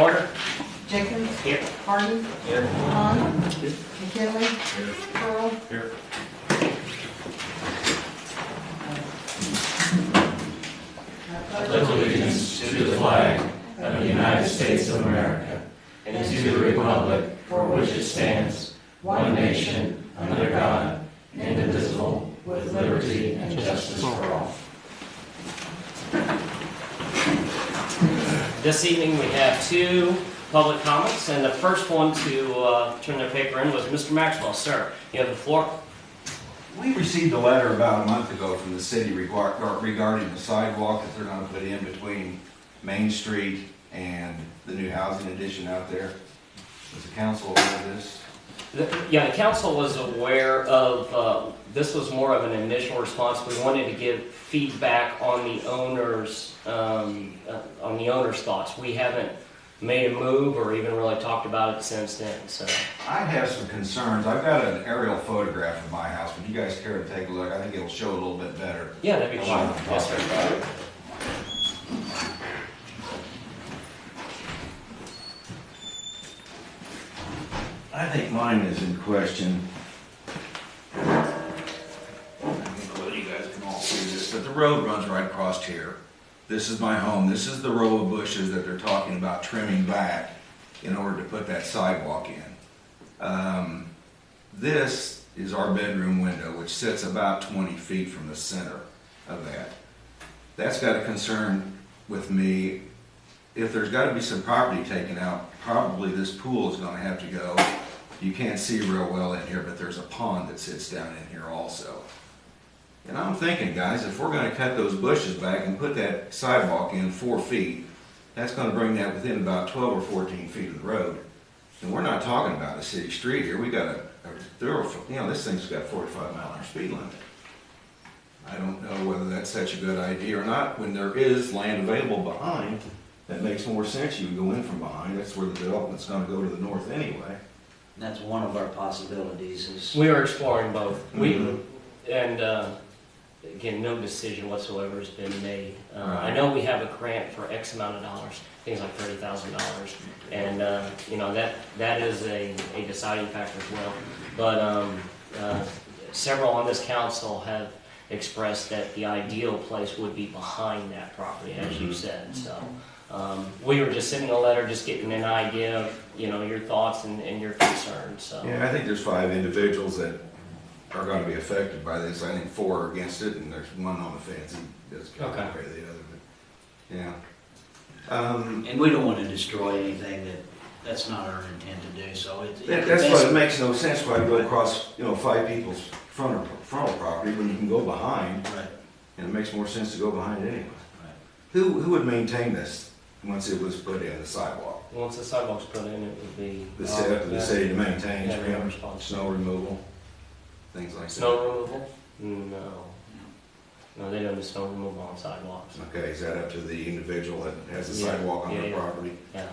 order? Jenkins. Here. Hardy. Here. Hahn. Here. McKinley. Here. Pearl. Here. Pledge allegiance to the flag of the United States of America and to the republic for which it stands, one nation, under God, indivisible, with liberty and justice for all. This evening we have two public comments, and the first one to turn their paper in was Mr. Maxwell. Sir, you have the floor. We received a letter about a month ago from the city regarding the sidewalk that they're going to put in between Main Street and the new housing addition out there. Was the council aware of this? The council was aware of, this was more of an initial response. We wanted to give feedback on the owner's thoughts. We haven't made a move or even really talked about it since then, so. I have some concerns. I've got an aerial photograph of my house. Would you guys care to take a look? I think it'll show a little bit better. Yeah, that'd be fine. Yes, sir. I think mine is in question. I think you guys can all see this, but the road runs right across here. This is my home. This is the row of bushes that they're talking about trimming back in order to put that sidewalk in. This is our bedroom window, which sits about 20 feet from the center of that. That's got a concern with me. If there's got to be some property taken out, probably this pool is going to have to go. You can't see real well in here, but there's a pond that sits down in here also. And I'm thinking, guys, if we're going to cut those bushes back and put that sidewalk in 4 feet, that's going to bring that within about 12 or 14 feet of the road. And we're not talking about a city street here. We got a thoroughfare, this thing's got 45-mile-an-hour speed limit. I don't know whether that's such a good idea or not. When there is land available behind, that makes more sense. You would go in from behind. That's where the development's going to go to the north anyway. That's one of our possibilities is. We are exploring both. Mhm. Again, no decision whatsoever has been made. I Right. know we have a grant for X amount of dollars, things like $30,000, and that is a deciding factor as well. But several on this council have expressed that the ideal place would be behind that property, as you said. So we were just sending a letter, just getting an idea of your thoughts and your concerns. So. Yeah, I think there's 5 individuals that are going to be affected by this. I think 4 are against it, and there's 1 on the fence. He does kind of agree with the other, but yeah. And we don't want to destroy anything that's not our intent to do, so That's why it makes no sense why you go across, 5 people's frontal property when you can go behind, Right, and it makes more sense to go behind it anyway. right. Who would maintain this once it was put in, the sidewalk? Once the sidewalk's put in, it would be. The city to maintain, Yeah, we're responsible. snow removal, things like that. Snow removal? No, they don't do snow removal on sidewalks. Okay, is that up to the individual that has the Yeah, sidewalk on their yeah. property? Yeah.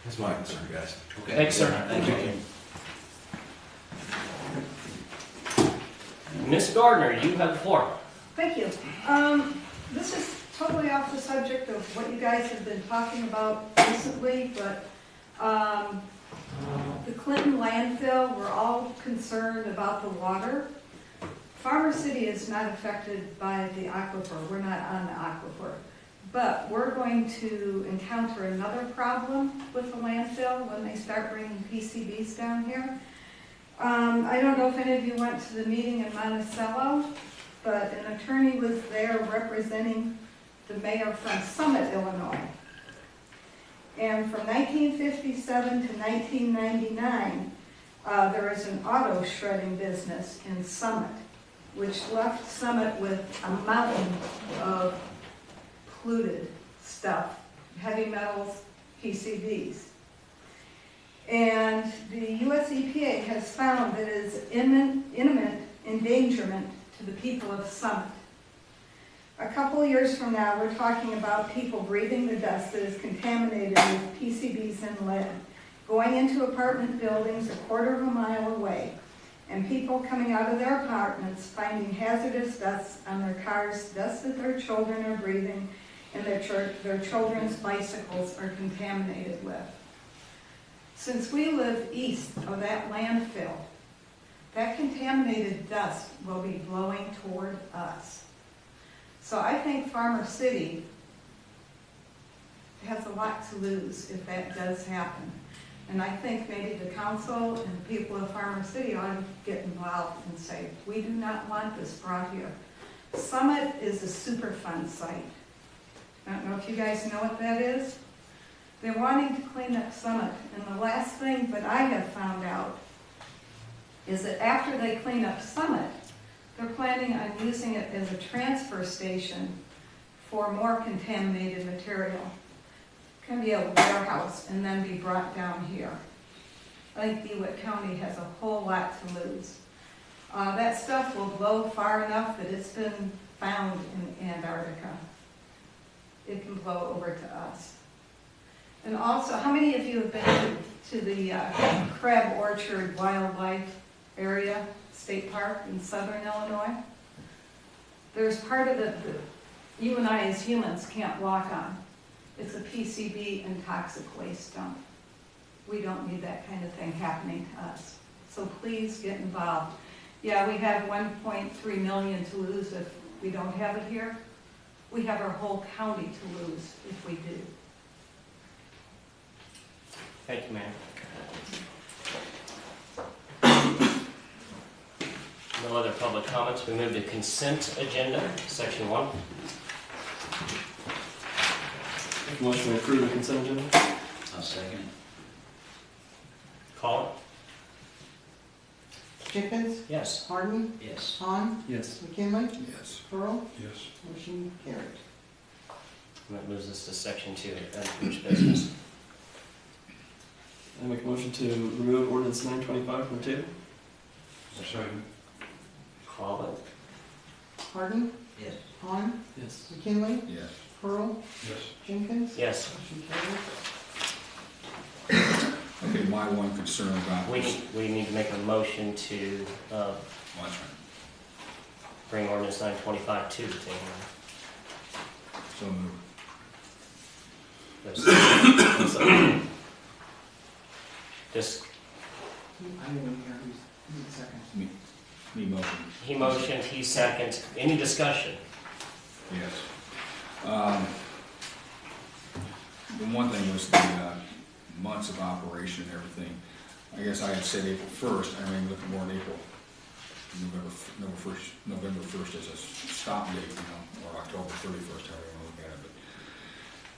That's my concern, guys. Okay. Thanks, sir. Thank you. Ms. Gardner, you have the floor. Thank you. This is totally off the subject of what you guys have been talking about recently, but the Clinton landfill, we're all concerned about the water. Farmer City is not affected by the aquifer. We're not on the aquifer. But we're going to encounter another problem with the landfill when they start bringing PCBs down here. I don't know if any of you went to the meeting in Monticello, but an attorney was there representing the mayor from Summit, Illinois. And from 1957 to 1999, there was an auto shredding business in Summit, which left Summit with a mountain of polluted stuff, heavy metals, PCBs. And the US EPA has found that it is imminent endangerment to the people of Summit. A couple of years from now, we're talking about people breathing the dust that is contaminated with PCBs and lead, going into apartment buildings a quarter of a mile away, and people coming out of their apartments finding hazardous dust on their cars, dust that their children are breathing, and their children's bicycles are contaminated with. Since we live east of that landfill, that contaminated dust will be blowing toward us. So I think Farmer City has a lot to lose if that does happen. And I think maybe the council and the people of Farmer City ought to get involved and say, we do not want this brought here. Summit is a Superfund site. I don't know if you guys know what that is. They're wanting to clean up Summit, and the last thing that I have found out is that after they clean up Summit, they're planning on using it as a transfer station for more contaminated material. It can be a warehouse and then be brought down here. I think DeWitt County has a whole lot to lose. That stuff will blow far enough that it's been found in Antarctica. It can blow over to us. And also, how many of you have been to the Crab Orchard Wildlife Area State Park in southern Illinois? There's part of it that you and I as humans can't walk on. It's a PCB and toxic waste dump. We don't need that kind of thing happening to us. So please get involved. Yeah, we have 1.3 million to lose if we don't have it here. We have our whole county to lose if we do. Thank you, ma'am. No other public comments. We move to consent agenda, section 1. Make a motion to approve the consent agenda? I'll second it. Call Jenkins, it. Yes. Harden, Yes. Han, Yes. McKinley, Yes. Pearl, Yes. motion carried. And that moves us to section 2, unfinished business. I make a motion to remove ordinance 925 from the table? Second. Call it. Harden, Yes. Han, Yes. McKinley, Yes. Pearl, Yes. Jenkins, Yes. motion carried. Okay, my one concern about We this. need to make a motion to Watch bring ordinance 925 to the table. So moved. Just, I didn't even hear who's the second. Me motion. he motioned, he seconded. Any discussion? Yes. The one thing was the months of operation and everything. I guess I had said April 1st, I mean, looking more at April, November 1st as a stop date, you know, or October 31st, however you want to look at it.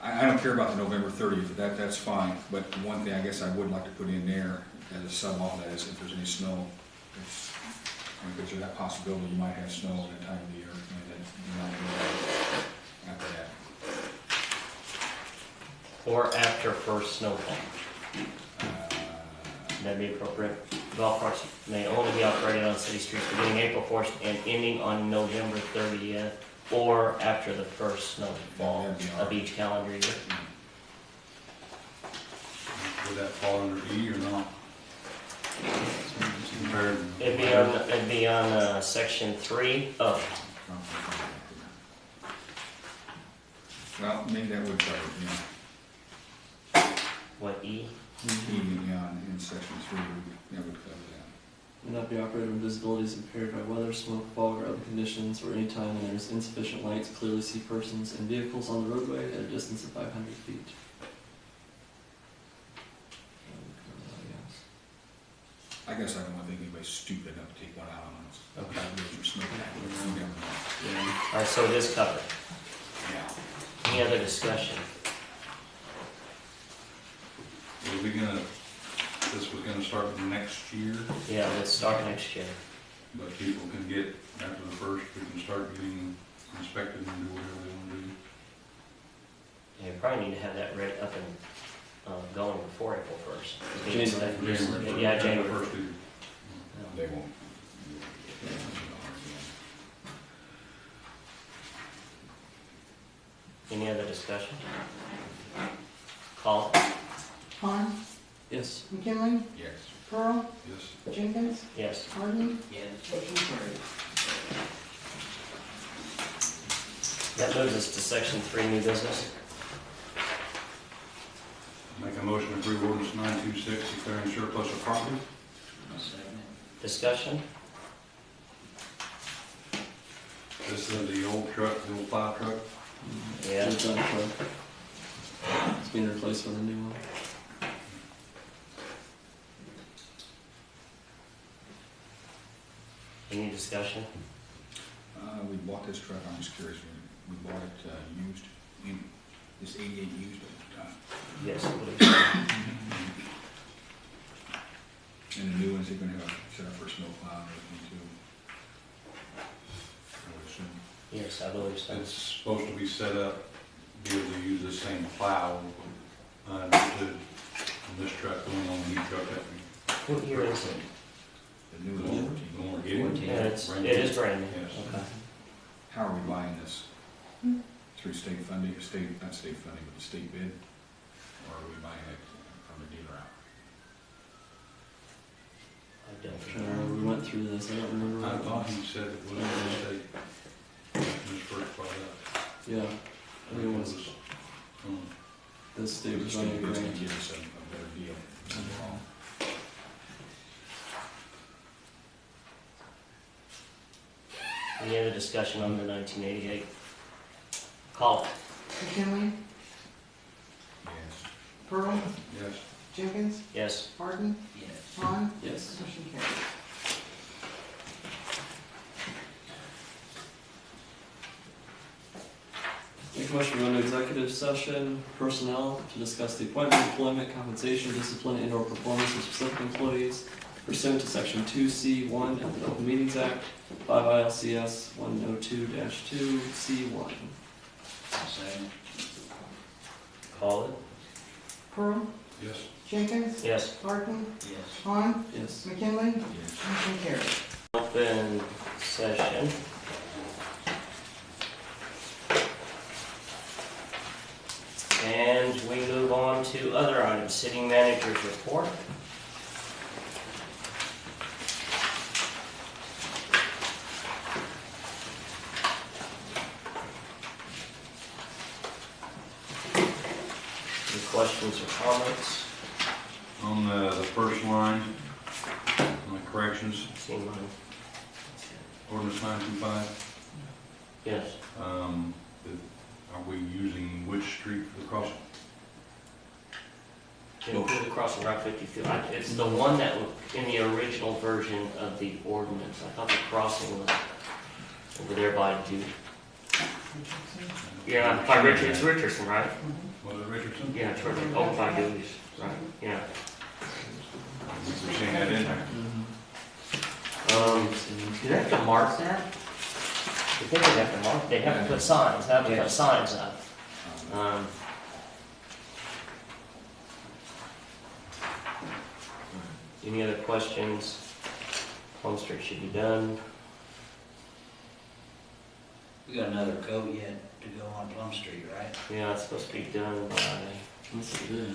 But I don't care about the November 30th, that's fine. But the one thing I guess I would like to put in there as a sub on that is if there's any snow, because there's that possibility you might have snow at that time of the year, and then you might know after that. Or after first snowfall? That'd be appropriate. Golf carts may only be operated on city streets beginning April 1st and ending on November 30th, or after the first snowfall That'd be all of right. each calendar year. Would that fall under E or not? Compared- It'd be on section 3 of, Well, maybe that would cover it, what, E? yeah, in section 3, that would cover that. Will not be operated when visibility is impaired by weather, smoke, fog, or other conditions, or any time when there is insufficient light to clearly see persons and vehicles on the roadway at a distance of 500 feet. I guess I don't want to think anybody's stupid enough to take one out on us. Okay. Or smoke it, you never know. All right, so it is covered. Yeah. Any other discussion? Are we gonna, this was gonna start next year, Yeah, let's start next year. but people can get, after the first, we can start getting inspected and do whatever they wanna do. Yeah, you probably need to have that ready up and going before April 1st. January. Yeah, After the January. first week. They won't. Any other discussion? Call. Han, Yes. McKinley, Yes. Pearl, Yes. Jenkins, Yes. Harden, Yes. motion carried. That moves us to section 3, new business. Make a motion to approve ordinance 926, declaring surplus of property. I'll second it. Discussion? This is the old truck, the old plow truck. Yeah. It's on truck. It's being replaced with a new one. Any discussion? We bought this truck, I'm just curious, we bought it used, it's 88 used at the time. Yes, I believe so. And the new ones, they're gonna have a set up for snow plow and everything too. I would assume. Yes, I believe so. It's supposed to be set up, be able to use the same plow, to this truck going on the new truck that we, What year is it? The new the ones. one we're getting. Yeah, it Brand new. is brand new. Yes. Okay. How are we buying this? Through state funding, not state funding, but the state bid? Or are we buying it from a dealer out? I don't I don't know. remember, we went through this, I don't remember. I what it thought was. he said it was in the state, when this first brought up. Yeah, I think it was, the state was The running state a bid's grant. gonna give us a better deal overall. Any other discussion on the 1988? Call it. McKinley, Yes. Pearl, Yes. Jenkins, Yes. Harden, Yes. Vaughn, Yes. motion carries. Make a motion to go into executive session, personnel, to discuss the appointment, employment, compensation, discipline, and/or performance of specific employees pursuant to section 2C1 of the Open Meetings Act, 5 ILCS 102-2C1. I'll second it. Call it. Pearl, Yes. Jenkins, Yes. Harden, Yes. Vaughn, Yes. McKinley, Yes. motion carries. Open session. And we move on to other items, city manager's report. Any questions or comments? On the first line, on the corrections, See mine? ordinance 925, Yes. are we using which street for the crossing? Include the crossing Route 52. It's the one that was in the original version of the ordinance. I thought the crossing was over there by Duke. Yeah, by Richardson, right? Was it Richardson? Yeah, it's right, over by Dewey's, right, yeah. We're seeing that in there. Do they have to mark that? I think they have to mark, they have to put signs, up. Any other questions? Plum Street should be done. We got another coat yet to go on Plum Street, right? Yeah, it's supposed to be done by, That's good.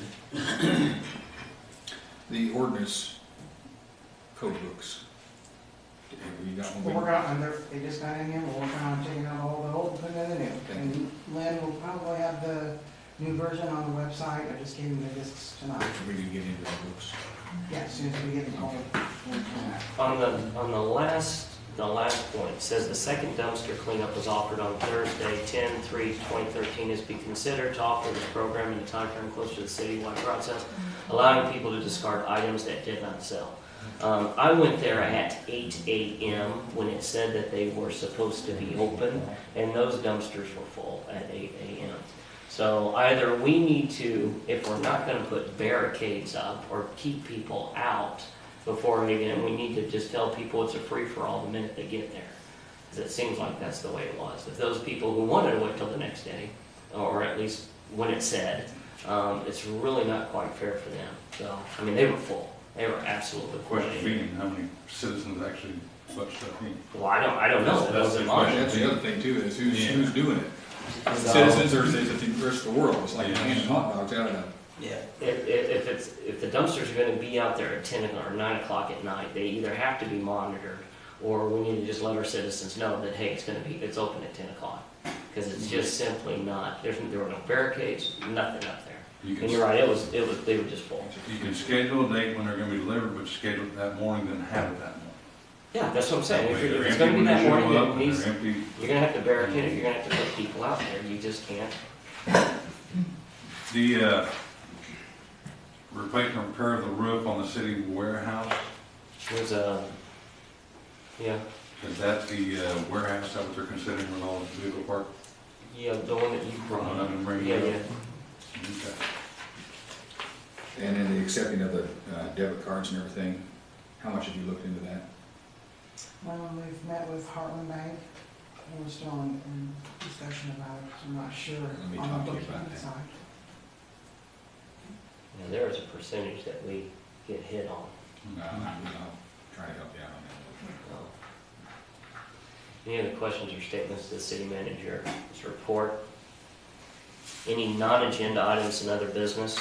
The ordinance code books. You got We're one? working on, they just got in here, we're working on taking out all the old, putting in the new. Okay. And Lynn will probably have the new version on the website, I just gave him the discs tonight. We can get into the books. Yeah, as soon as we get them all. on the last point, it says the second dumpster cleanup was offered on Thursday, 10/3/2013, is be considered to offer this program in a timeframe close to the citywide process, allowing people to discard items that did not sell. I went there at 8 a.m. when it said that they were supposed to be open, and those dumpsters were full at 8 a.m. So either we need to, if we're not going to put barricades up or keep people out before we get in, we need to just tell people it's a free-for-all the minute they get there. Because it seems like that's the way it was. If those people who wanted to wait till the next day, or at least when it said, it's really not quite fair for them. So, I mean, they were full. They were absolutely full. Question being, how many citizens actually put stuff in? Well, I don't know. It That's wasn't the mine. question. That's the other thing too, is Yeah. who's doing it? So- Citizens or is it the rest of the world? It's like Yeah. handing hot dogs out of a. Yeah. If the dumpsters are going to be out there at 10 or 9 o'clock at night, they either have to be monitored, or we need to just let our citizens know that, hey, it's open at 10 o'clock. because it's just simply not, there were no barricades, nothing up there. You And you're can, right, they were just full. you can schedule a date when they're gonna be delivered, but schedule it that morning, then have it that morning. Yeah, that's what I'm saying, That way if they're it's empty gonna be when they that show morning, up, it and needs, they're empty. you're gonna have to barricade it, you're gonna have to put people out there, you just can't. The replacement repair of the roof on the city warehouse, There's yeah, is that the warehouse, is that what they're considering with all the vehicle park? yeah, the one that you brought I've up. been bringing Yeah, it yeah. up. Okay. And in the accepting of the debit cards and everything, how much have you looked into that? We've met with Heartland Bank, and we're still in discussion about it, I'm not sure. Let me on talk the to you about booking that. side. Yeah, there is a percentage that we get hit on. I'll try to help you out on Any other questions or statements to the city manager's report? Any non-agenda items in other business?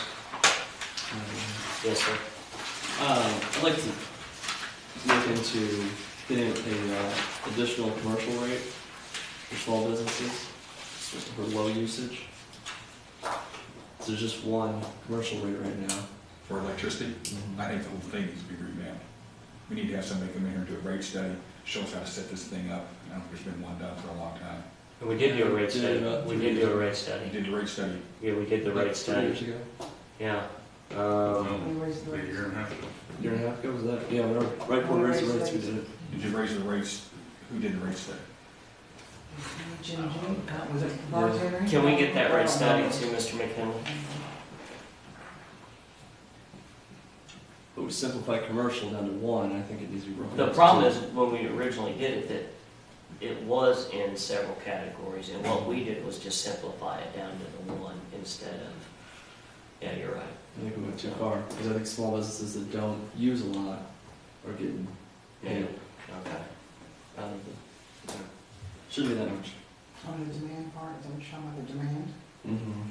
Yes, sir. I'd like to look into getting a additional commercial rate for small businesses for low usage. So there's just one commercial rate right now. that. For electricity, I think the whole thing needs to be revamped. We need to have somebody come in here and do a rate study, show us how to set this thing up. I don't think there's been one done for a long time. And we did do a rate Did study. about We 3 did years do a rate You study. did the rate study. Yeah, we did the rate 3 study. years ago. Yeah. We raised the A rates. year and a half. Year and a half ago was that? Yeah, whenever, right before we raised the rates, we did it. Did you raise the rates? Who did the rate study? Jim, was it bartender? Can we get that rate study to Mr. McKinley? But we simplified commercial down to one, I think it needs to be broken. The up to problem two. is, when we originally did it, that it was in several categories, and what we did was just simplify it down to the one instead of, yeah, you're right. I think we went too far, because I think small businesses that don't use a lot are getting hit Okay. out of the, shouldn't be that much. On the demand part, is that what you're talking about, the demand? Mm-hmm.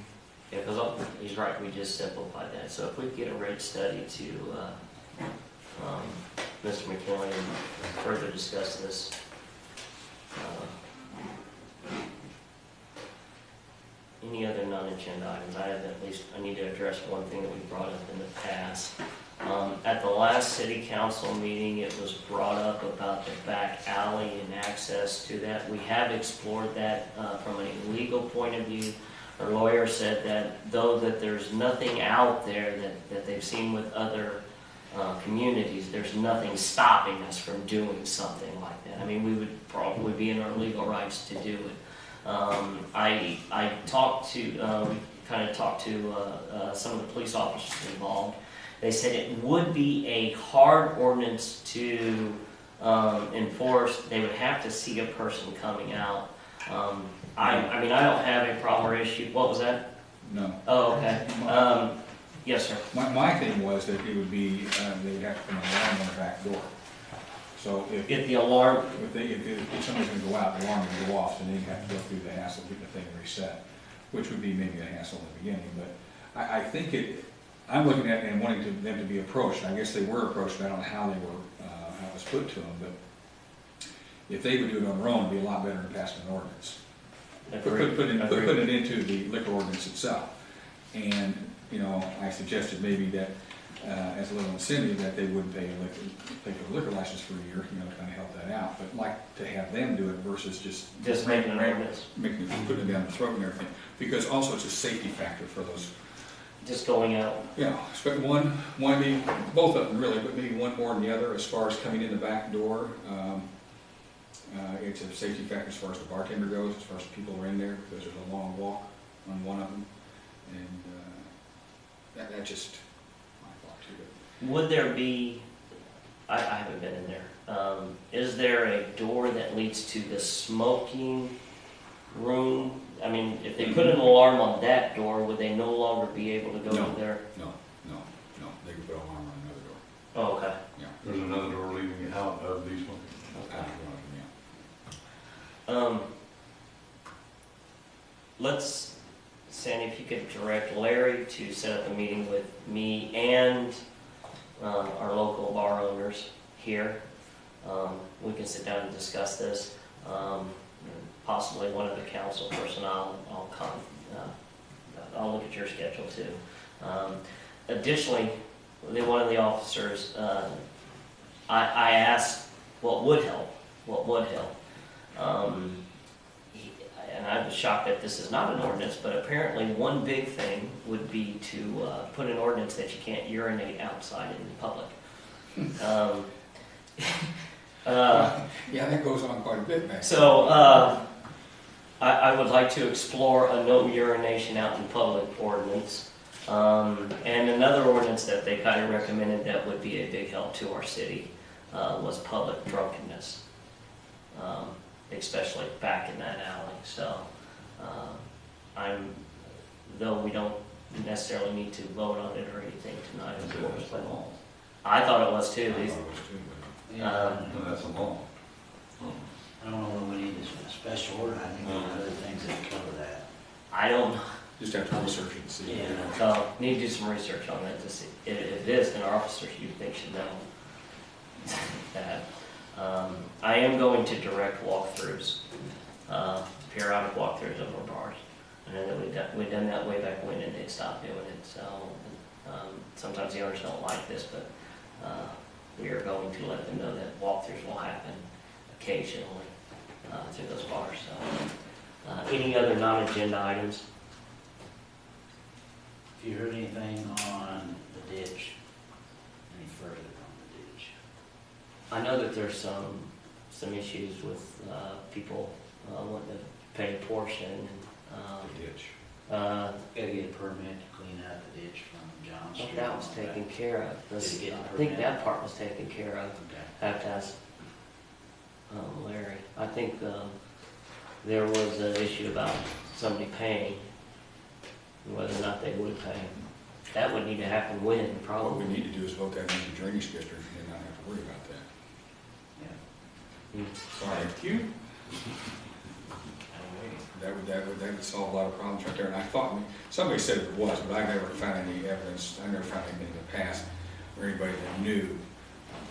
Yeah, because he's right, we just simplified that. So if we get a rate study to Mr. McKinley and further discuss this. Any other non-agenda items? I need to address one thing that we brought up in the past. At the last city council meeting, it was brought up about the back alley and access to that. We have explored that from a legal point of view. Our lawyer said that though that there's nothing out there that they've seen with other communities, there's nothing stopping us from doing something like that. I mean, we would probably be in our legal rights to do it. I talked to, kind of talked to some of the police officers involved. They said it would be a hard ordinance to enforce. They would have to see a person coming out. I mean, I don't have a problem or issue. What was that? No. Oh, okay. Yes, sir. My thing was that it would be, they would have to put an alarm on the back door. So if Get the alarm. if somebody's gonna go out, the alarm would go off, then they'd have to go through the hassle of getting the thing reset, which would be maybe a hassle in the beginning, but I think I'm looking at it and wanting them to be approached. I guess they were approached, but I don't know how they were, how it was put to them, but if they would do it on their own, it'd be a lot better than passing an ordinance. Put it into the liquor ordinance itself. And, you know, I suggested maybe that, as a little incentive, that they wouldn't pay a liquor license for a year, you know, to kind of help that out. But like to have them do it versus just Making an ordinance. putting it down the throat and everything. Because also it's a safety factor for those, Just going out. you know, maybe, both of them really, but maybe one more than the other as far as coming in the back door. It's a safety factor as far as the bartender goes, as far as the people who are in there, because there's a long walk on one of them. And that's just my thought to it. Would there be, I haven't been in there, is there a door that leads to the smoking room? I mean, if they put an alarm on that door, would they no longer be able to go No. to their? No, they could put an alarm on another door. Oh, okay. There's another door leading out of these ones. Okay. Yeah. Let's, Sandy, if you could direct Larry to set up a meeting with me and our local bar owners here. We can sit down and discuss this. possibly one of the council person, I'll look at your schedule too. Additionally, one of the officers, I asked what would help. And I was shocked that this is not an ordinance, but apparently one big thing would be to put an ordinance that you can't urinate outside in public. Yeah, that goes on quite a bit, man. So I would like to explore a no urination out in public ordinance. And another ordinance that they kind of recommended that would be a big help to our city was public drunkenness, especially back in that alley. So though we don't necessarily need to vote on it or anything tonight, of course, but I thought it was too. Yeah, No, that's a law. I don't know when we need a special order, I think there are other things that cover that. I don't know. Just have to research it and see. Yeah. So need to do some research on that to see if it is, then our officers you think should know that. I am going to direct walkthroughs, periodic walkthroughs of our bars. I know that we've done that way back when and they stopped doing it. So sometimes the owners don't like this, but we are going to let them know that walkthroughs will happen occasionally through those bars. So any other non-agenda items? Have you heard anything on the ditch? Any further on the ditch? I know that there's some issues with people wanting to pay a portion. Ditch. Gotta get a permit to clean out the ditch from John I Street. think that was taken care of. Did it get I a think permit? that part was taken care of. Okay. I have to ask Larry. I think there was an issue about somebody paying, whether or not they would pay. That would need to happen when, What probably. we need to do is vote that into the drainage district and not have to worry about that. Sorry. Thank you. That would solve a lot of problems right there. And I thought, somebody said it was, but I never found any evidence, I never found anything in the past where anybody that knew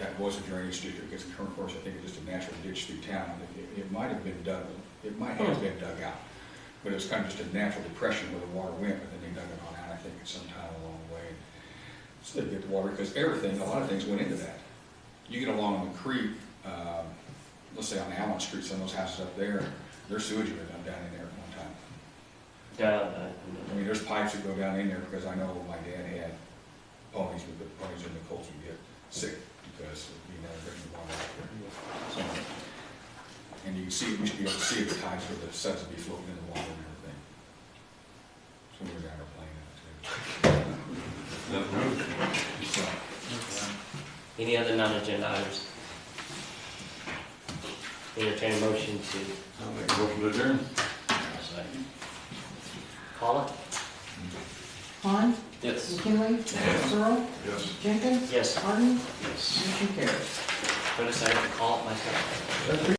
that was a drainage district. Because of course, I think it's just a natural ditch through town. It might have been dug, it might have been dug out. But it was kind of just a natural depression where the water went, but then they dug it on out, I think, at some time along the way. So they get the water, because everything, a lot of things went into that. You get along the creek, let's say on Allen Street, some of those houses up there, their sewage went down in there at one time. I mean, there's pipes that go down in there, because I know my dad had ponies, with the ponies in the colts would get sick, because you know, drinking water out there. So, and you can see, we should be able to see the tides where the suds would be floating in the water and everything. So we were down there playing that too. So, Any other non-agenda items? Entertain a motion to I'll make a motion to adjourn. I'll second. call it? Han, Yes. McKinley, Searle, Yes. Jenkins, Yes. Harden, Yes. motion carries. Put a second to call it myself.